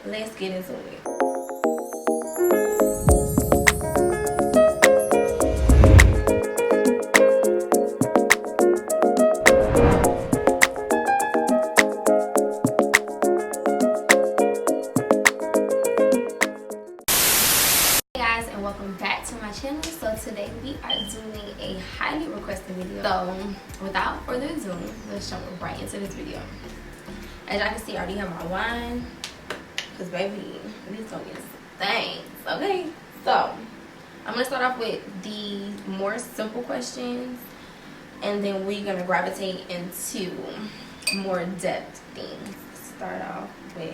let's get into it. Welcome back to my channel. So today we are doing a highly requested video. So without further ado, let's jump right into this video. As y'all can see, I already have my wine because baby, this don't get thanks. Okay, so I'm gonna start off with the more simple questions, and then we're gonna gravitate into more depth things. Start off with,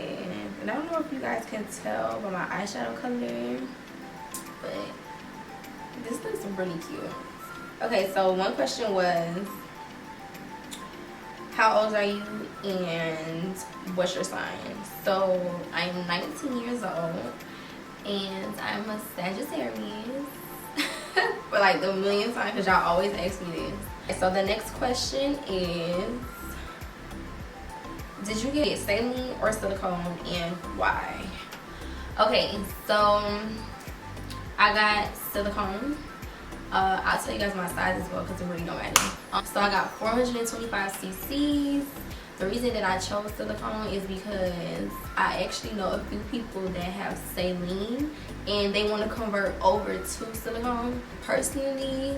and I don't know if you guys can tell by my eyeshadow color, but this looks really cute. Okay, so one question was, how old are you and what's your sign? So I'm 19 years old and I'm a Sagittarius for like the millionth time, because y'all always ask me this. So the next question is, did you get saline or silicone and why? Okay, so I got silicone. I'll tell you guys my size as well because it really don't matter. So I got 425 cc's. The reason that I chose silicone is because I actually know a few people that have saline and they want to convert over to silicone. Personally,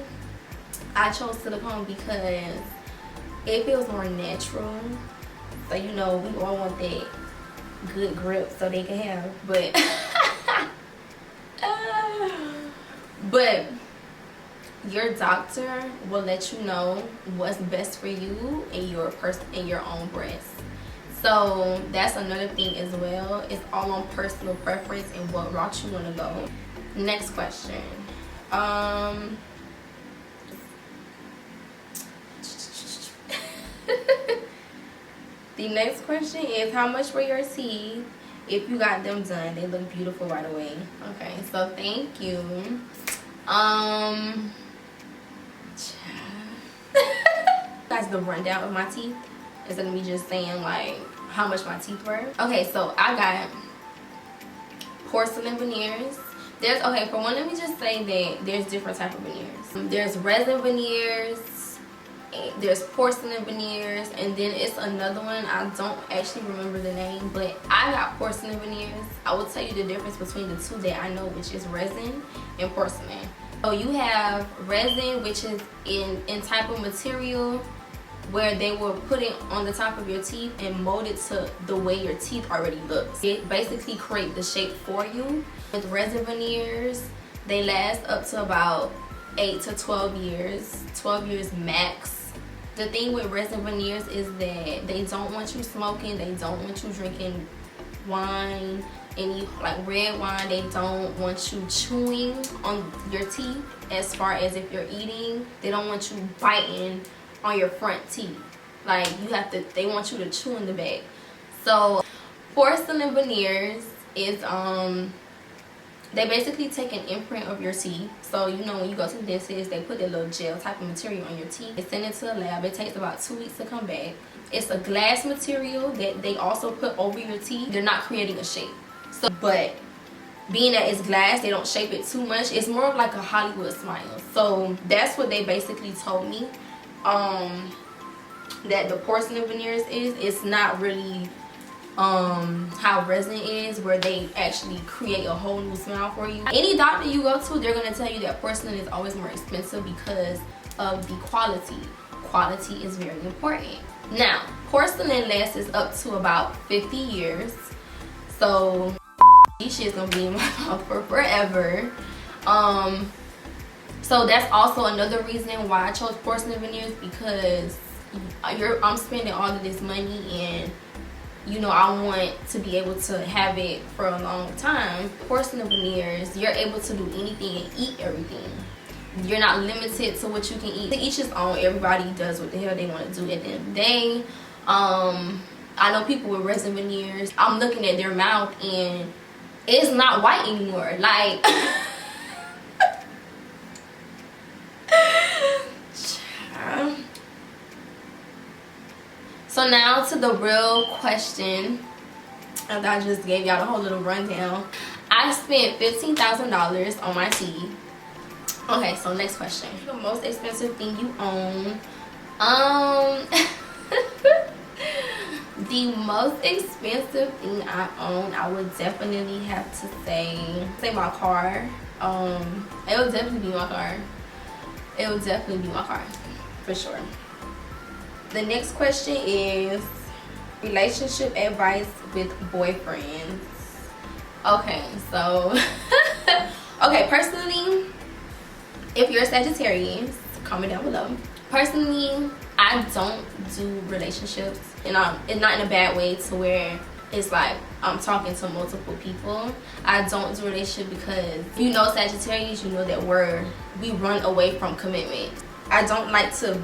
I chose silicone because it feels more natural. So you know, we all want that good grip so they can have, but your doctor will let you know what's best for you and your own breast. So that's another thing as well. It's all on personal preference and what route you want to go. Next question. The next question is, how much were your teeth? If you got them done, they look beautiful right away. Okay, so thank you. That's the rundown of my teeth. Instead of me just saying like how much my teeth were. Okay, so I got porcelain veneers. There's, okay, for one, let me just say that there's different type of veneers. There's resin veneers, there's porcelain veneers, and then it's another one, I don't actually remember the name, but I got porcelain veneers. I will tell you the difference between the two that I know, which is resin and porcelain. So you have resin, which is in type of material where they will put it on the top of your teeth and mold it to the way your teeth already looks. It basically create the shape for you. With resin veneers, they last up to about 8 to 12 years, 12 years max. The thing with resin veneers is that they don't want you smoking, they don't want you drinking wine, any like red wine. They don't want you chewing on your teeth. As far as if you're eating, they don't want you biting on your front teeth. Like you have to, they want you to chew in the back. So porcelain veneers is they basically take an imprint of your teeth. So you know when you go to the dentist, they put that little gel type of material on your teeth. They send it to a lab. It takes about 2 weeks to come back. It's a glass material that they also put over your teeth. They're not creating a shape. So, but being that it's glass, they don't shape it too much. It's more of like a Hollywood smile. So that's what they basically told me. That the porcelain veneers is. It's not really how resin is, where they actually create a whole new smile for you. Any doctor you go to, they're gonna tell you that porcelain is always more expensive because of the quality. Quality is very important. Now, porcelain lasts up to about 50 years. So this shit's gonna be in my mouth for forever. So that's also another reason why I chose porcelain veneers, because I'm spending all of this money and you know I want to be able to have it for a long time. Porcelain veneers, you're able to do anything and eat everything. You're not limited to what you can eat. To each his own. Everybody does what the hell they want to do at the end of the day. I know people with resin veneers, I'm looking at their mouth and it's not white anymore. Like so now to the real question. After I just gave y'all the whole little rundown. I spent $15,000 on my tea. Okay, so next question. The most expensive thing you own. The most expensive thing I own, I would definitely have to say my car. It would definitely be my car. It would definitely be my car, for sure. The next question is relationship advice with boyfriends. Okay, so okay, personally, if you're a Sagittarius, comment down below. Personally, I don't do relationships, and it's not in a bad way to where it's like I'm talking to multiple people. I don't do relationship because, you know, Sagittarius, you know that we run away from commitment. I don't like to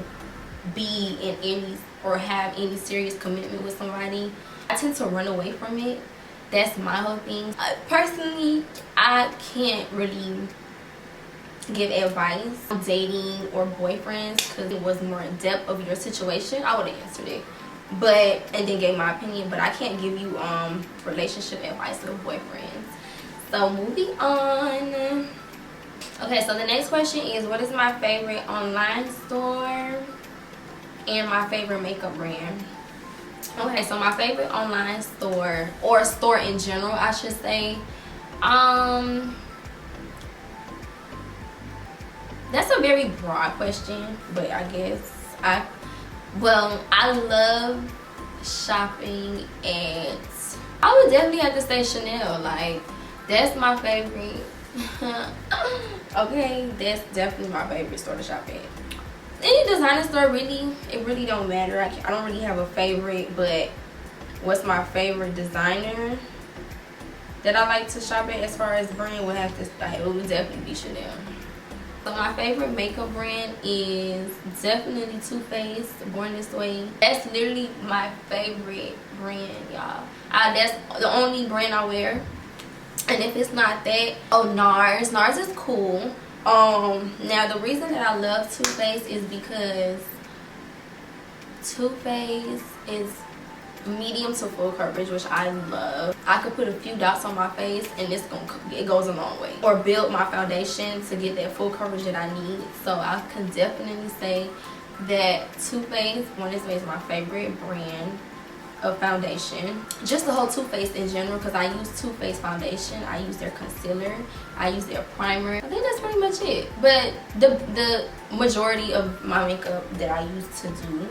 be in any or have any serious commitment with somebody. I tend to run away from it. That's my whole thing. Personally, I can't really give advice on dating or boyfriends because it was more in depth of your situation. I would have answered it, and then gave my opinion, but I can't give you relationship advice with boyfriends. So moving on. Okay, so the next question is, what is my favorite online store and my favorite makeup brand? Okay, so my favorite online store, or store in general I should say, that's a very broad question, but I guess I love shopping at, I would definitely have to say Chanel. Like, that's my favorite. Okay, that's definitely my favorite store to shop at. Any designer store, really, it really don't matter. I don't really have a favorite, but what's my favorite designer that I like to shop at as far as brand would have to, like, it would definitely be Chanel. So my favorite makeup brand is definitely Too Faced, Born This Way. That's literally my favorite brand, y'all. That's the only brand I wear. And if it's not that, NARS. NARS is cool. Now the reason that I love Too Faced is because Too Faced is medium to full coverage, which I love. I could put a few dots on my face and it goes a long way. Or build my foundation to get that full coverage that I need. So I can definitely say that Too Faced, Born This Way, is my favorite brand of foundation. Just the whole Too Faced in general, because I use Too Faced foundation, I use their concealer, I use their primer. I think that's pretty much it. But the majority of my makeup that I use to do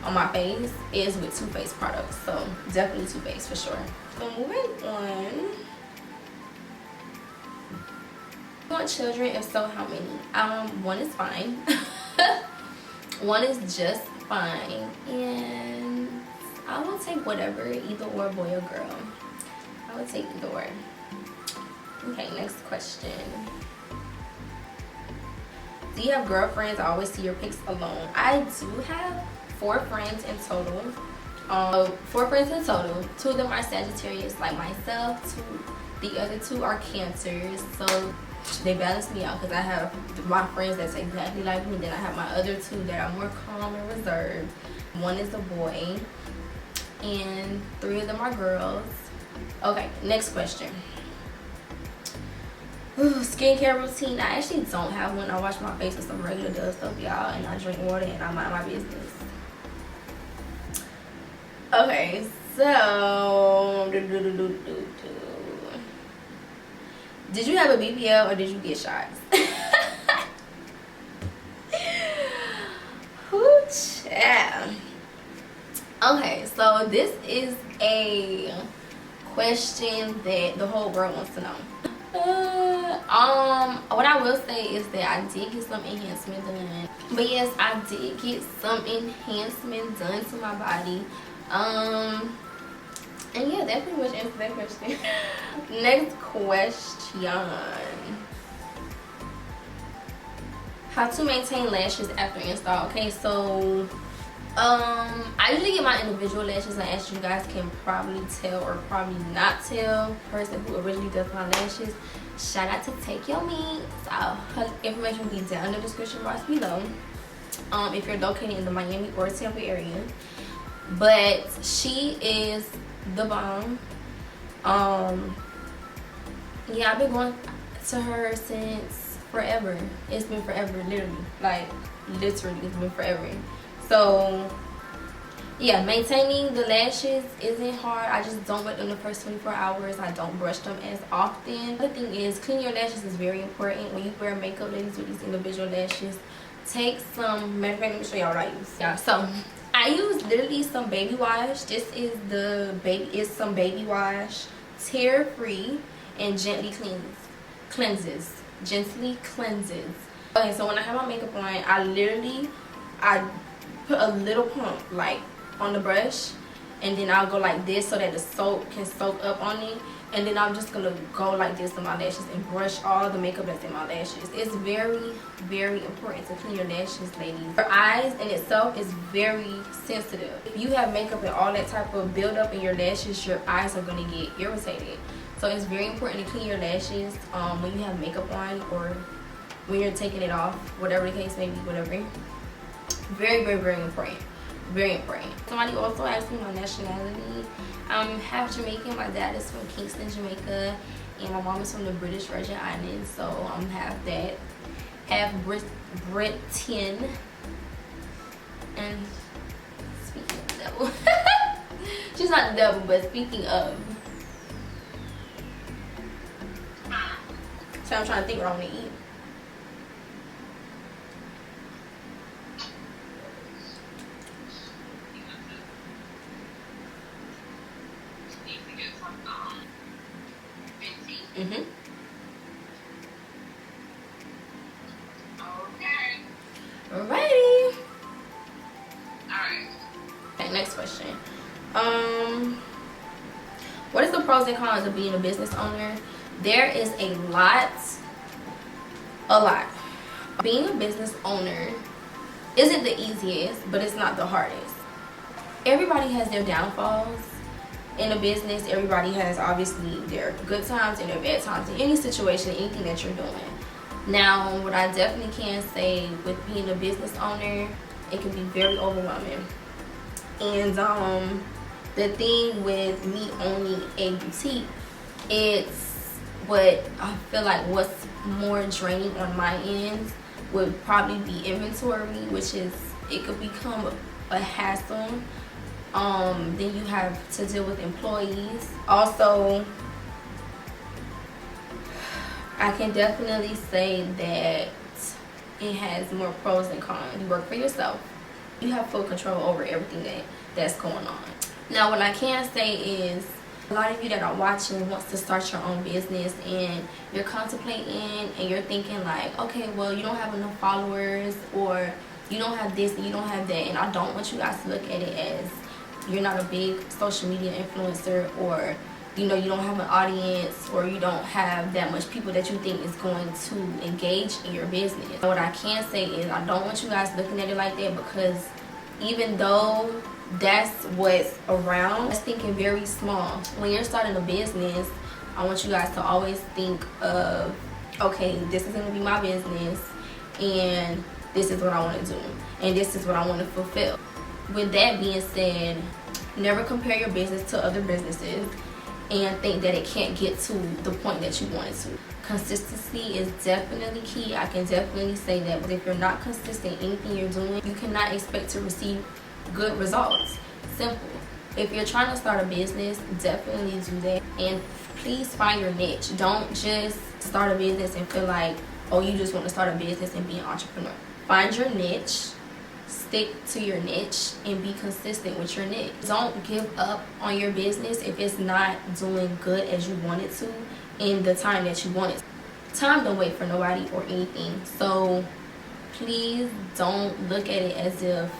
on my face is with Too Faced products, so definitely Too Faced for sure. So moving on. You want children? If so, how many? One is fine. One is just fine, and I will take whatever, either or, boy or girl. I would take either or. Okay, next question. Do you have girlfriends? I always see your pics alone. I do have 4 friends in total. 4 friends in total. 2 of them are Sagittarius like myself. The other 2 are Cancers. So they balance me out because I have my friends that's exactly like me. Then I have my other 2 that are more calm and reserved. 1 is a boy. And 3 of them are girls. Okay, next question. Skincare routine. I actually don't have one. I wash my face with some regular Dove stuff, y'all, and I drink water and I mind my business. Okay, so did you have a BBL or did you get shots? Yeah. Okay, so this is a question that the whole world wants to know. What I will say is that I did get some enhancement done. But yes, I did get some enhancement done to my body. And yeah, that pretty much answers that question. Next question. How to maintain lashes after install. Okay, so I usually get my individual lashes, and as you guys can probably tell or probably not tell, the person who originally does my lashes, shout out to Take Your Me. So her information will be down in the description box below, if you're located in the Miami or Tampa area. But she is the bomb. Yeah, I've been going to her since forever. It's been forever, literally. Like, literally, it's been forever. So, yeah, maintaining the lashes isn't hard. I just don't wet them the first 24 hours. I don't brush them as often. The thing is, cleaning your lashes is very important. When you wear makeup, ladies, with these individual lashes, take some, matter of fact, let me show y'all what I use. Yeah, so I use literally some baby wash. This is some baby wash, tear free, and gently cleanses. Gently cleanses. Okay, so when I have my makeup on, I put a little pump like on the brush, and then I'll go like this so that the soap can soak up on it, and then I'm just gonna go like this on my lashes and brush all the makeup that's in my lashes. It's very, very important to clean your lashes, ladies. Your eyes in itself is very sensitive. If you have makeup and all that type of buildup in your lashes, your eyes are gonna get irritated. So it's very important to clean your lashes when you have makeup on, or when you're taking it off, whatever the case may be, whatever. Very, very, very important. Very important. Somebody also asked me my nationality. I'm half Jamaican. My dad is from Kingston, Jamaica, and my mom is from the British Virgin Islands. So I'm half that, half Britain. And speaking of the devil, she's not the devil, but speaking of. So I'm trying to think what I want to eat. Okay. Alrighty. Alright. Okay, next question. What is the pros and cons of being a business owner? There is a lot. Being a business owner isn't the easiest, but it's not the hardest. Everybody has their downfalls. In a business, everybody has obviously their good times and their bad times in any situation, anything that you're doing. Now, what I definitely can say with being a business owner, it can be very overwhelming. And the thing with me owning a boutique, it's what I feel like what's more draining on my end would probably be inventory, which is, it could become a hassle. Then you have to deal with employees. Also, I can definitely say that it has more pros than cons. You work for yourself. You have full control over everything that's going on. Now, what I can say is, a lot of you that are watching wants to start your own business, and you're contemplating and you're thinking like, okay, well, you don't have enough followers, or you don't have this and you don't have that. And I don't want you guys to look at it as you're not a big social media influencer, or you don't have an audience, or you don't have that much people that you think is going to engage in your business. And what I can say is, I don't want you guys looking at it like that, because even though that's what's around, it's thinking very small. When you're starting a business, I want you guys to always think of, okay, this is going to be my business, and this is what I want to do, and this is what I want to fulfill. With that being said, never compare your business to other businesses and think that it can't get to the point that you want it to. Consistency is definitely key. I can definitely say that. But if you're not consistent in anything you're doing, you cannot expect to receive good results. Simple. If you're trying to start a business, definitely do that. And please find your niche. Don't just start a business and feel like, oh, you just want to start a business and be an entrepreneur. Find your niche. Stick to your niche and be consistent with your niche. Don't give up on your business if it's not doing good as you want it to in the time that you want it. Time don't wait for nobody or anything. So please don't look at it as if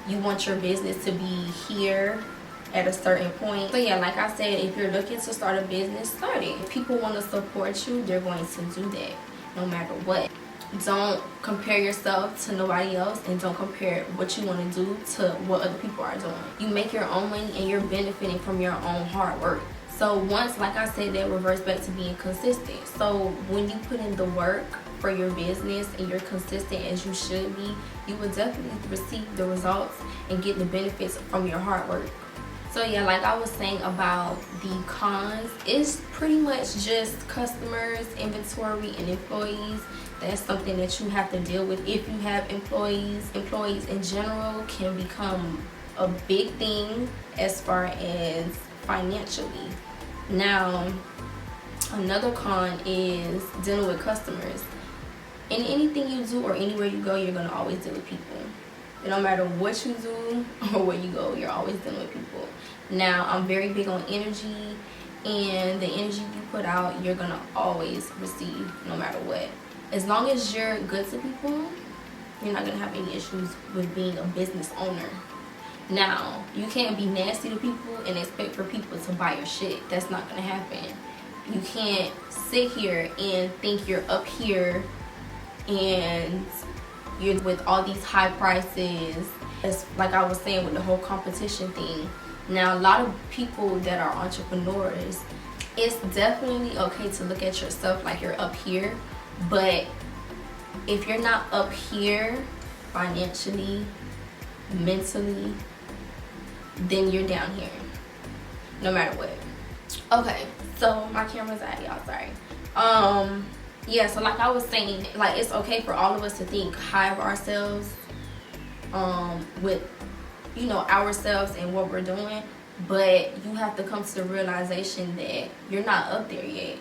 you want your business to be here at a certain point. So yeah, like I said, if you're looking to start a business, start it. If people want to support you, they're going to do that no matter what. Don't compare yourself to nobody else, and don't compare what you want to do to what other people are doing. You make your own money and you're benefiting from your own hard work. So once, like I said, that reverts back to being consistent. So when you put in the work for your business and you're consistent as you should be, you will definitely receive the results and get the benefits from your hard work. So yeah, like I was saying about the cons, it's pretty much just customers, inventory, and employees. That's something that you have to deal with if you have employees. Employees in general can become a big thing as far as financially. Now, another con is dealing with customers. In anything you do or anywhere you go, you're going to always deal with people. It don't matter what you do or where you go, you're always dealing with people. Now, I'm very big on energy, and the energy you put out, you're going to always receive no matter what. As long as you're good to people, you're not going to have any issues with being a business owner. Now, you can't be nasty to people and expect for people to buy your shit. That's not going to happen. You can't sit here and think you're up here and you're with all these high prices. It's like I was saying with the whole competition thing. Now, a lot of people that are entrepreneurs, it's definitely okay to look at yourself like you're up here, but if you're not up here financially, mentally, then you're down here no matter what. Okay, so my camera's out, y'all, sorry. Yeah, so like I was saying, like it's okay for all of us to think high of ourselves, with, you know, ourselves and what we're doing, but you have to come to the realization that you're not up there yet.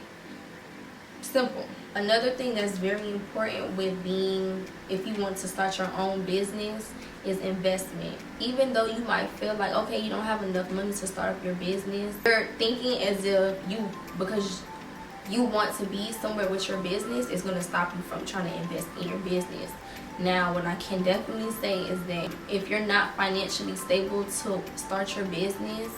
Simple. Another thing that's very important with being, if you want to start your own business, is investment. Even though you might feel like, okay, you don't have enough money to start up your business, you're thinking as if because you want to be somewhere with your business, is going to stop you from trying to invest in your business. Now, what I can definitely say is that if you're not financially stable to start your business,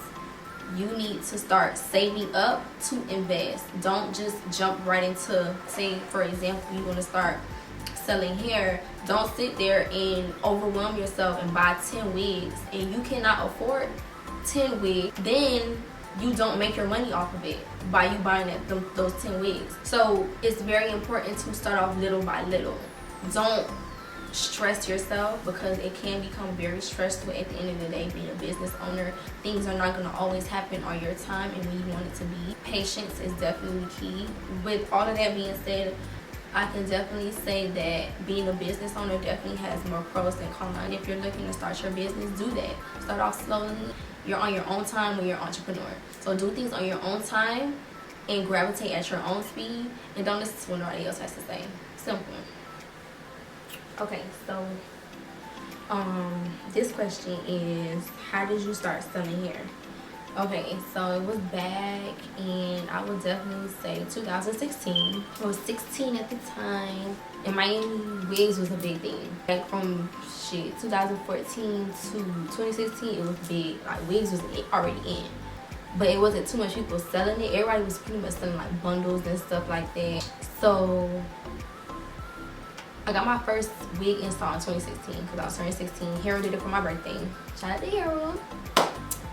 you need to start saving up to invest. Don't just jump right into, say for example, you want to start selling hair. Don't sit there and overwhelm yourself and buy 10 wigs and you cannot afford 10 wigs. Then you don't make your money off of it by you buying those 10 wigs. So it's very important to start off little by little. Don't stress yourself, because it can become very stressful at the end of the day being a business owner. Things are not going to always happen on your time and when you want it to be. Patience is definitely key. With all of that being said, I can definitely say that being a business owner definitely has more pros than cons. And if you're looking to start your business, do that. Start off slowly. You're on your own time when you're an entrepreneur. So do things on your own time and gravitate at your own speed, and don't listen to what nobody else has to say. Simple. Okay, so this question is, how did you start selling hair? Okay, so it was back in, I would definitely say 2016. I was 16 at the time, and Miami wigs was a big thing. Like from 2014 to 2016, it was big. Like wigs was already in, but it wasn't too much people selling it. Everybody was pretty much selling like bundles and stuff like that. So I got my first wig installed in 2016 because I was turning 16. Harold did it for my birthday. Shout out to Harold.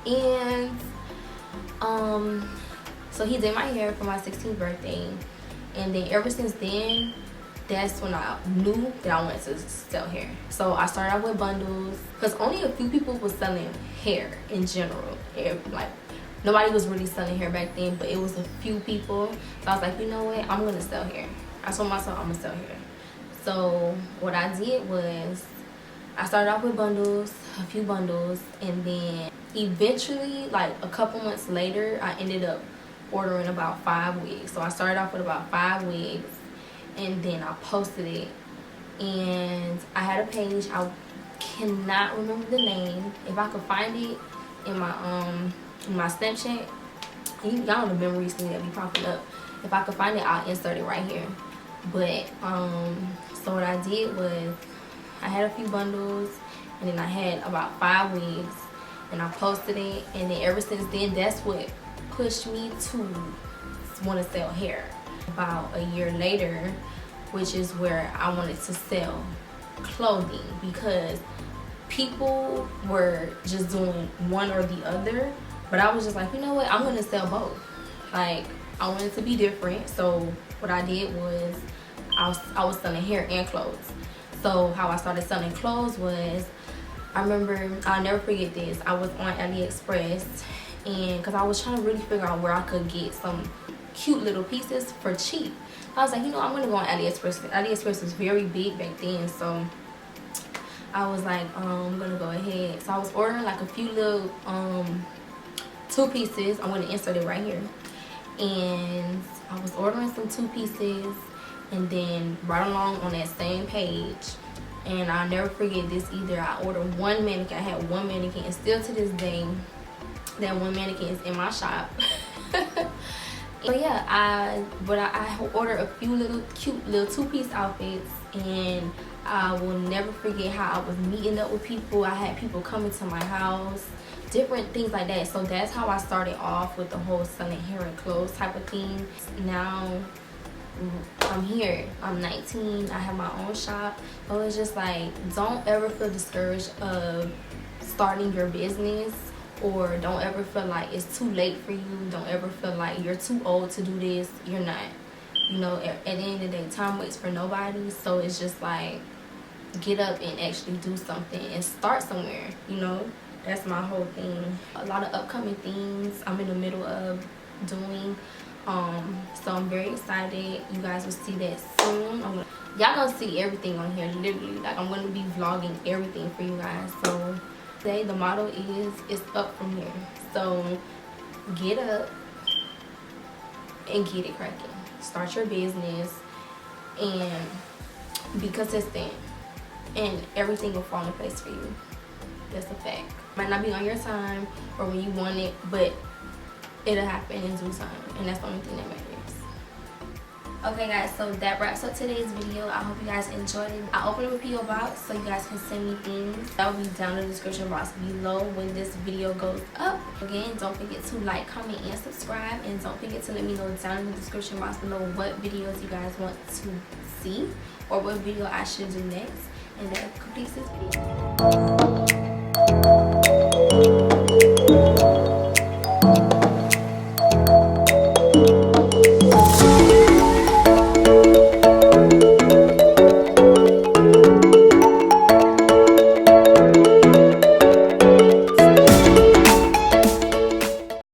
And so he did my hair for my 16th birthday, and then ever since then, that's when I knew that I wanted to sell hair. So I started out with bundles, because only a few people was selling hair in general. Like nobody was really selling hair back then, but it was a few people. So I was like, you know what, I'm gonna sell hair. I told myself I'm gonna sell hair. So what I did was I started off with bundles, a few bundles, and then eventually, like a couple months later, I ended up ordering about 5 wigs. So I started off with about 5 wigs, and then I posted it, and I had a page. I cannot remember the name. If I could find it in my Snapchat, y'all know the memories thing that be popping up. If I could find it, I'll insert it right here. But so what I did was I had a few bundles, and then I had about 5 wigs, and I posted it, and then ever since then, that's what pushed me to want to sell hair. About a year later, which is where I wanted to sell clothing, because people were just doing one or the other, but I was just like, you know what, I'm gonna sell both. Like, I wanted to be different. So what I did was I was selling hair and clothes. So how I started selling clothes was I remember, I'll never forget this. I was on AliExpress, and because I was trying to really figure out where I could get some cute little pieces for cheap. I was like, you know, I'm gonna go on AliExpress. AliExpress was very big back then, so I was like, I'm gonna go ahead. So I was ordering like a few little two pieces. I'm gonna insert it right here. And I was ordering some two pieces, and then right along on that same page, and I'll never forget this either, I ordered one mannequin. I had one mannequin, and still to this day, that one mannequin is in my shop. But yeah, I ordered a few little cute little two-piece outfits, and I will never forget how I was meeting up with people. I had people coming to my house, different things like that. So that's how I started off with the whole selling hair and clothes type of thing. Now I'm here, I'm 19, I have my own shop. So it's just like, don't ever feel discouraged of starting your business, or don't ever feel like it's too late for you. Don't ever feel like you're too old to do this. You're not. You know, at the end of the day, time waits for nobody. So it's just like, get up and actually do something and start somewhere, you know. That's my whole thing. A lot of upcoming things I'm in the middle of doing. So I'm very excited. You guys will see that soon. Y'all gonna see everything on here, literally. Like, I'm gonna be vlogging everything for you guys. So today the motto is, it's up from here. So get up and get it cracking. Start your business and be consistent, and everything will fall in place for you. That's a fact. Might not be on your time or when you want it, but it'll happen in due time, and that's the only thing that matters. Okay guys, so that wraps up today's video. I hope you guys enjoyed it. I opened up a PO box so you guys can send me things. That will be down in the description box below when this video goes up. Again, don't forget to like, comment, and subscribe, and don't forget to let me know down in the description box below what videos you guys want to see, or what video I should do next. And that completes this video.